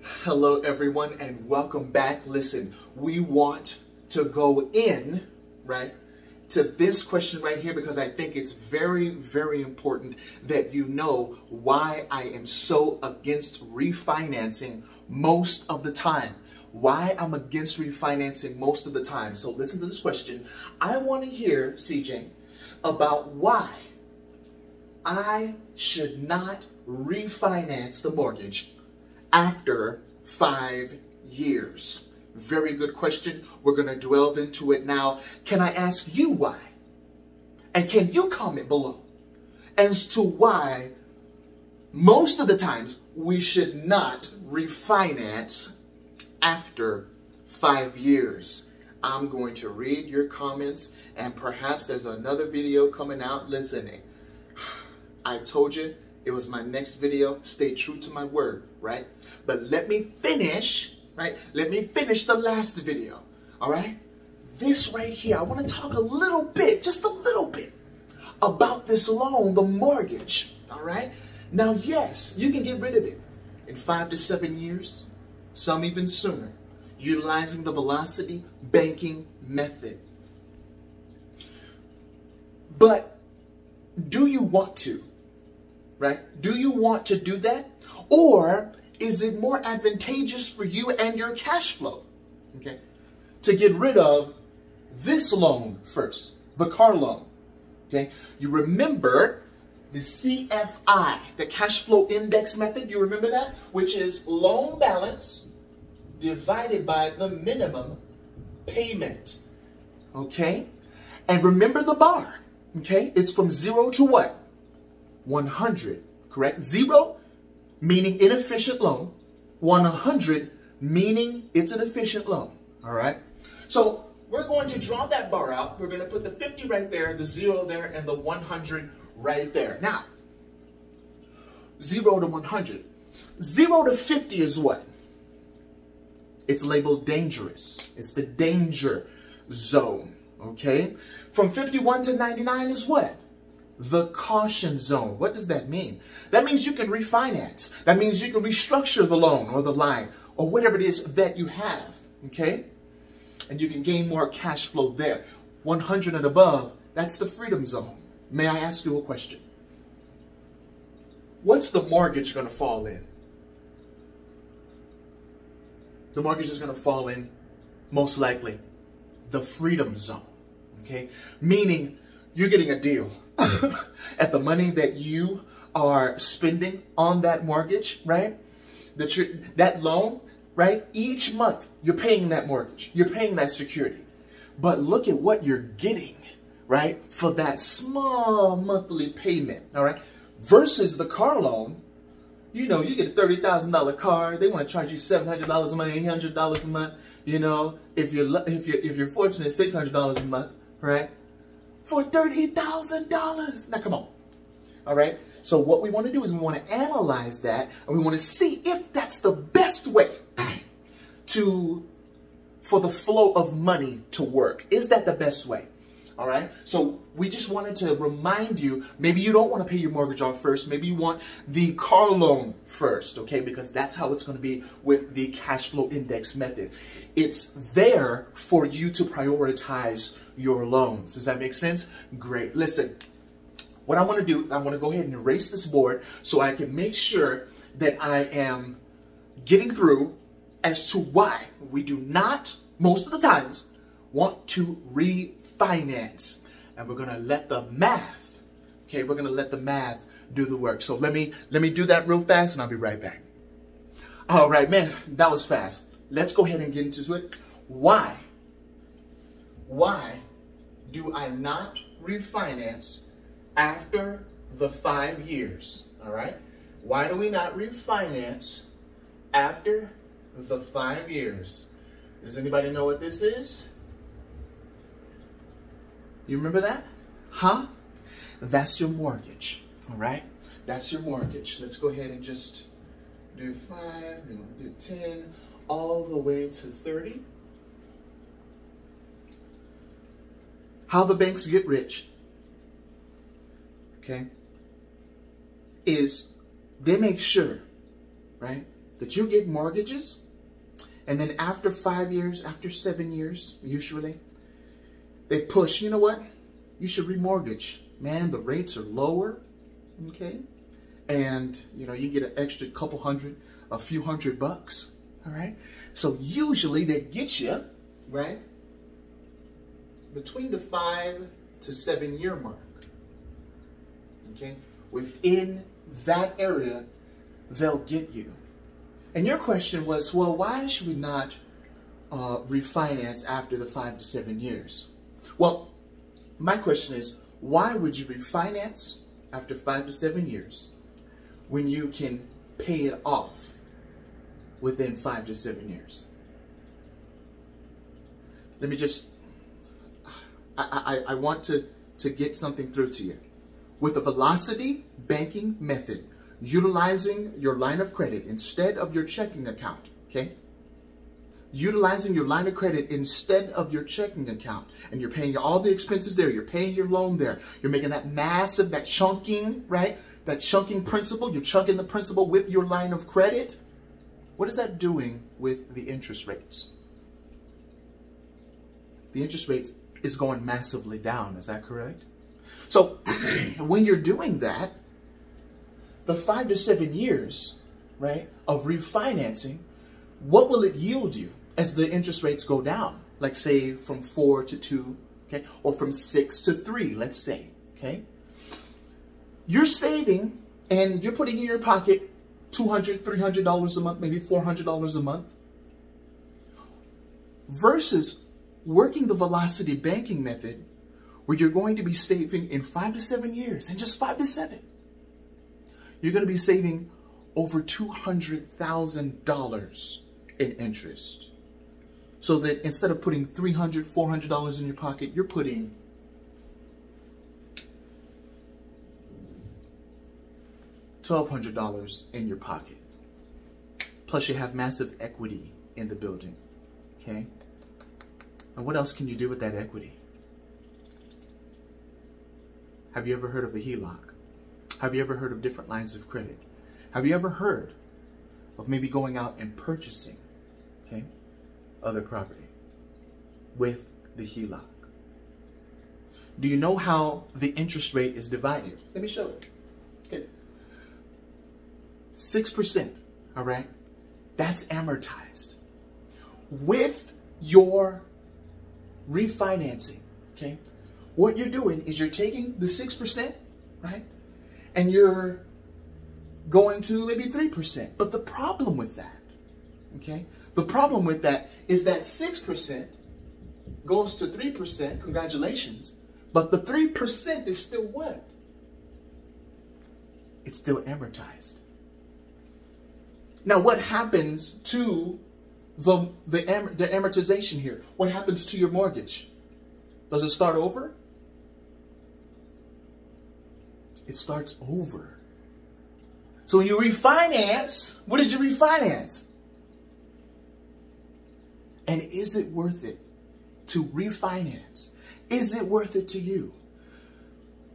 Hello everyone and welcome back. Listen, we want to go in, right, to this question right here because I think it's very, very important that you know why I am so against refinancing most of the time. Why I'm against refinancing most of the time. So listen to this question. I want to hear, CJ, about why I should not refinance the mortgage after 5 years. Very good question. We're going to delve into it now. Can I ask you why? And can you comment below as to why most of the times we should not refinance after 5 years? I'm going to read your comments and perhaps there's another video coming out. Listen, I told you it was my next video. Stay true to my word, right? But let me finish, right? Let me finish the last video, all right? This right here, I want to talk a little bit, just a little bit, about this loan, the mortgage, all right? Now, yes, you can get rid of it in 5 to 7 years, some even sooner, utilizing the velocity banking method. But do you want to? Right? Do you want to do that? Or is it more advantageous for you and your cash flow, okay, to get rid of this loan first, the car loan, okay? You remember the CFI, the cash flow index method, you remember that? Which is loan balance divided by the minimum payment, okay? And remember the bar, okay? It's from 0 to what? 100, correct? 0 meaning inefficient loan, 100 meaning it's an efficient loan, all right? So we're going to draw that bar out. We're going to put the 50 right there, the 0 there, and the 100 right there. Now, 0 to 100. 0 to 50 is what? It's labeled dangerous. It's the danger zone, okay? From 51 to 99 is what? The caution zone. What does that mean? That means you can refinance. That means you can restructure the loan or the line or whatever it is that you have, okay? And you can gain more cash flow there. 100 and above, that's the freedom zone. May I ask you a question? What's the mortgage going to fall in? The mortgage is going to fall in, most likely, the freedom zone, okay? Meaning you're getting a deal. At the money that you are spending on that mortgage, right? That loan, right? Each month you're paying that mortgage. You're paying that security. But look at what you're getting, right? For that small monthly payment, all right? Versus the car loan, you know, you get a $30,000 car. They want to charge you $700 a month, $800 a month. You know, if you're fortunate, $600 a month, right? For $30,000. Now, come on. All right. So what we want to do is we want to analyze that and we want to see if that's the best way for the flow of money to work. Is that the best way? All right. So we just wanted to remind you, maybe you don't want to pay your mortgage off first. Maybe you want the car loan first. Okay. Because that's how it's going to be with the cash flow index method. It's there for you to prioritize your loans. Does that make sense? Great. Listen, what I want to do, I want to go ahead and erase this board so I can make sure that I am getting through as to why we do not, most of the times, want to refinance. And we're going to let the math, okay, we're going to let the math do the work. So let me do that real fast and I'll be right back. All right, man, that was fast. Let's go ahead and get into it. Why do I not refinance after the 5 years? All right. Why do we not refinance after the 5 years? Does anybody know what this is? You remember that? Huh? That's your mortgage. All right. That's your mortgage. Let's go ahead and just do 5, and we'll do 10, all the way to 30. How the banks get rich, okay, is they make sure, right, that you get mortgages, and then after 5 years, after 7 years, usually, they push, you know what? You should remortgage. Man, the rates are lower, okay? And, you know, you get an extra couple hundred, a few $100, all right? So usually they get you, right, between the 5 to 7 year mark, okay? Within that area, they'll get you. And your question was, well, why should we not refinance after the 5 to 7 years? Well, my question is, why would you refinance after 5 to 7 years when you can pay it off within 5 to 7 years? Let me just, I want to get something through to you. With the velocity banking method, utilizing your line of credit instead of your checking account, okay? Utilizing your line of credit instead of your checking account, and you're paying all the expenses there, you're paying your loan there, you're making that massive, that chunking, right? That chunking principal, you're chunking the principal with your line of credit. What is that doing with the interest rates? The interest rates is going massively down, is that correct? So when you're doing that, the 5 to 7 years, right, of refinancing, what will it yield you as the interest rates go down? Like say from 4 to 2, okay, or from 6 to 3, let's say, okay? You're saving and you're putting in your pocket $200, $300 a month, maybe $400 a month, versus working the velocity banking method where you're going to be saving in 5 to 7 years, in just 5 to 7. You're going to be saving over $200,000 in interest. So that instead of putting $300, $400 in your pocket, you're putting $1,200 in your pocket. Plus you have massive equity in the building, okay? And what else can you do with that equity? Have you ever heard of a HELOC? Have you ever heard of different lines of credit? Have you ever heard of maybe going out and purchasing, okay, other property with the HELOC? Do you know how the interest rate is divided? Let me show you. Okay. 6%, all right? That's amortized. With your refinancing, okay, what you're doing is you're taking the 6%, right, and you're going to maybe 3%. But the problem with that, okay, the problem with that is that 6% goes to 3%, congratulations, but the 3% is still what? It's still amortized. Now what happens to the amortization here? What happens to your mortgage? Does it start over? It starts over. So when you refinance, what did you refinance? And is it worth it to refinance? Is it worth it to you?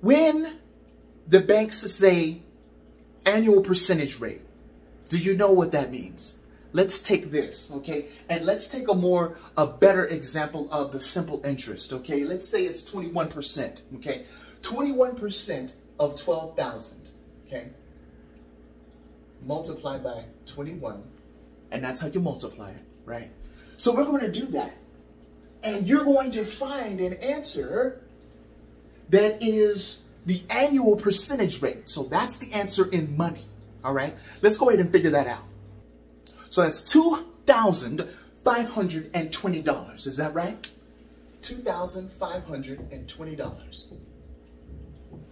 When the banks say annual percentage rate, do you know what that means? Let's take this, okay? And let's take a better example of the simple interest, okay? Let's say it's 21%, okay? 21% of 12,000, okay? Multiplied by 21, and that's how you multiply it, right? So we're going to do that. And you're going to find an answer that is the annual percentage rate. So that's the answer in money, all right? Let's go ahead and figure that out. So that's $2,520. Is that right? $2,520.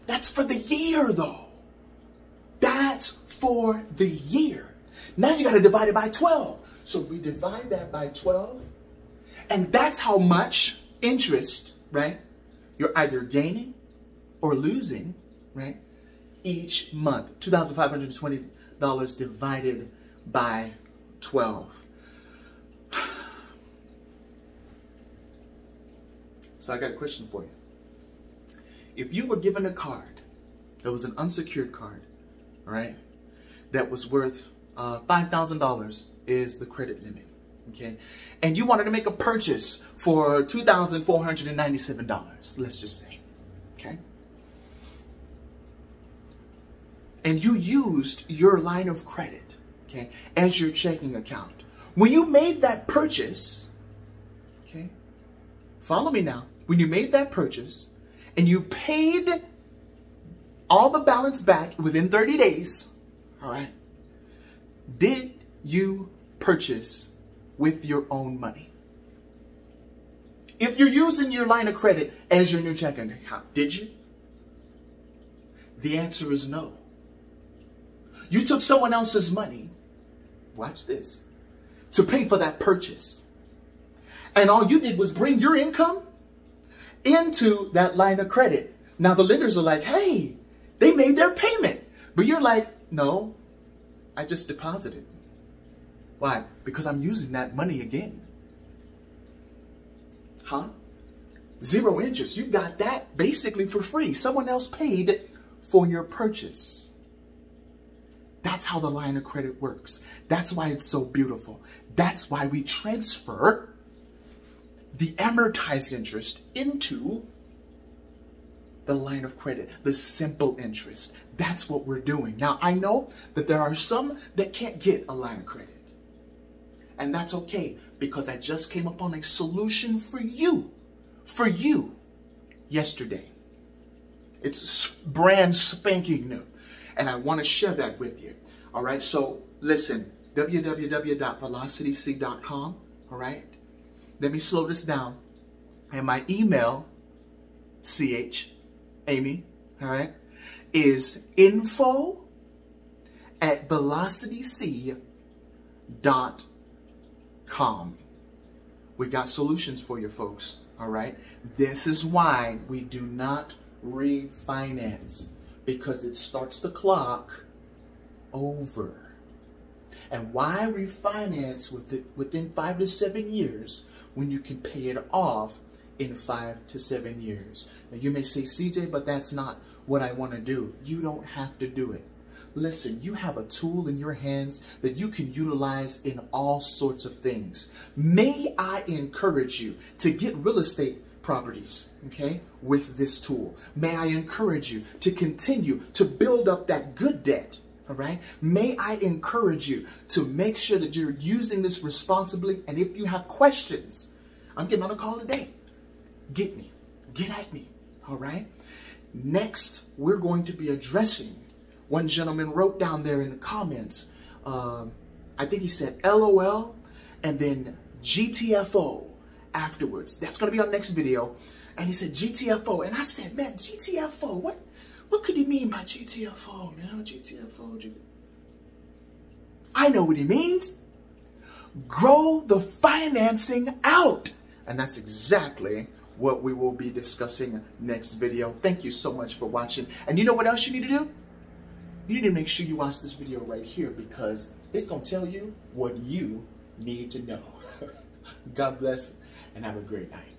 That's for the year, though. That's for the year. Now you got to divide it by 12. So we divide that by 12. And that's how much interest, right, you're either gaining or losing, right, each month. $2,520 divided by 12. So I got a question for you. If you were given a card that was an unsecured card, all right, that was worth $5,000 is the credit limit, okay? And you wanted to make a purchase for $2,497, let's just say, okay? And you used your line of credit, okay, as your checking account. When you made that purchase, okay, follow me now. When you made that purchase and you paid all the balance back within 30 days, all right, did you purchase with your own money? If you're using your line of credit as your new checking account, did you? The answer is no. You took someone else's money, watch this, to pay for that purchase. And all you did was bring your income into that line of credit. Now the lenders are like, hey, they made their payment. But you're like, no, I just deposited. Why? Because I'm using that money again. Huh? 0 interest. You got that basically for free. Someone else paid for your purchase. That's how the line of credit works. That's why it's so beautiful. That's why we transfer the amortized interest into the line of credit, the simple interest. That's what we're doing. Now, I know that there are some that can't get a line of credit. And that's okay, because I just came up on a solution for you yesterday. It's brand spanking new. And I want to share that with you. All right. So listen, www.velocityc.com. All right. Let me slow this down. And my email, Amy, all right, is info@velocityc.com. We got solutions for you folks. All right. This is why we do not refinance, because it starts the clock over. And why refinance within 5 to 7 years when you can pay it off in 5 to 7 years? Now you may say, CJ, but that's not what I want to do. You don't have to do it. Listen, you have a tool in your hands that you can utilize in all sorts of things. May I encourage you to get real estate properties, okay, with this tool. May I encourage you to continue to build up that good debt, all right? May I encourage you to make sure that you're using this responsibly. And if you have questions, I'm getting on a call today. Get at me, all right? Next, we're going to be addressing, one gentleman wrote down there in the comments, I think he said LOL and then GTFO afterwards. That's going to be our next video. And he said GTFO. And I said, man, GTFO, what could he mean by GTFO, man? GTFO. I know what he means. Grow the financing out. And that's exactly what we will be discussing next video. Thank you so much for watching. And you know what else you need to do? You need to make sure you watch this video right here, because it's going to tell you what you need to know. God bless and have a great night.